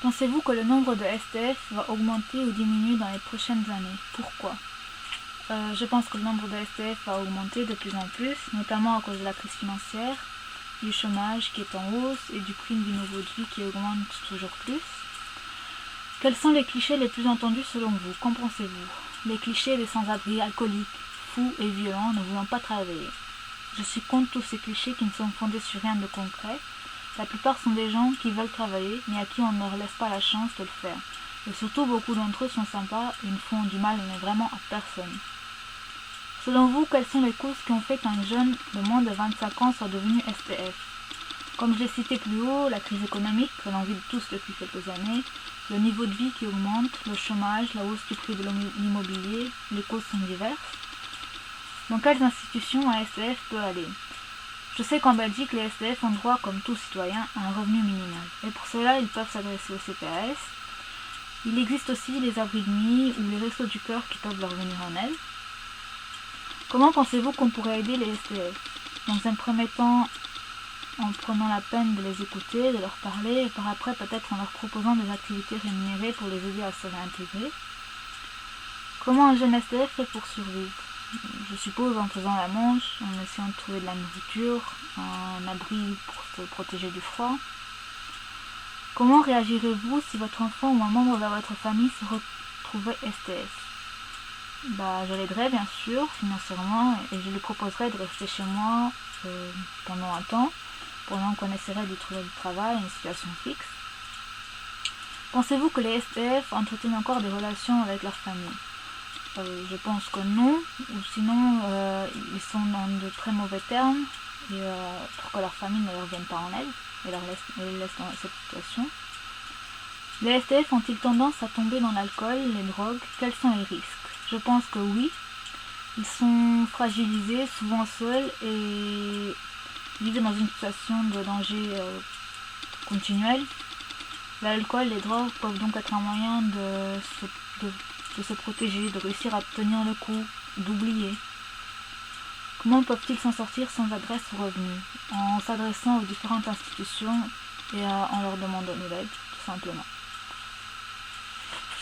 Pensez-vous que le nombre de SDF va augmenter ou diminuer dans les prochaines années? Pourquoi? Je pense que le nombre de SDF va augmenter de plus en plus, notamment à cause de la crise financière, du chômage qui est en hausse et du prix du niveau de vie qui augmente toujours plus. Quels sont les clichés les plus entendus selon vous? Qu'en pensez-vous? Les clichés des sans-abri alcooliques, fous et violents ne voulant pas travailler. Je suis contre tous ces clichés qui ne sont fondés sur rien de concret. La plupart sont des gens qui veulent travailler, mais à qui on ne leur laisse pas la chance de le faire. Et surtout, beaucoup d'entre eux sont sympas et ne font du mal, mais vraiment à personne. Selon vous, quelles sont les causes qui ont fait qu'un jeune de moins de 25 ans soit devenu SDF? Comme je l'ai cité plus haut, la crise économique que l'on vit tous depuis quelques années, le niveau de vie qui augmente, le chômage, la hausse du prix de l'immobilier, les causes sont diverses. Dans quelles institutions un SDF peut aller? Je sais qu'en Belgique, les SDF ont droit, comme tout citoyen, à un revenu minimal. Et pour cela, ils peuvent s'adresser au CPAS. Il existe aussi les abris de nuit ou les restos du cœur qui peuvent leur venir en aide. Comment pensez-vous qu'on pourrait aider les SDF? Dans un premier temps, en prenant la peine de les écouter, de leur parler, et par après peut-être en leur proposant des activités rémunérées pour les aider à se réintégrer. Comment un jeune SDF fait pour survivre? Je suppose en faisant la manche, en essayant de trouver de la nourriture, un abri pour se protéger du froid. Comment réagirez-vous si votre enfant ou un membre de votre famille se retrouvait SDF? Je l'aiderais bien sûr financièrement et je lui proposerais de rester chez moi pendant un temps, pendant qu'on essaierait de lui trouver du travail, une situation fixe. Pensez-vous que les SDF entretiennent encore des relations avec leur famille? Je pense que non, ou sinon ils sont dans de très mauvais termes et pour que leur famille ne leur vienne pas en aide et les laisse dans cette situation. Les SDF ont-ils tendance à tomber dans l'alcool, les drogues? Quels sont les risques? Je pense que oui. Ils sont fragilisés, souvent seuls et vivent dans une situation de danger continuel. L'alcool, les drogues peuvent donc être un moyen de se protéger, de réussir à tenir le coup, d'oublier. Comment peuvent-ils s'en sortir sans adresse ou revenu? En s'adressant aux différentes institutions et en leur demandant de l'aide, tout simplement.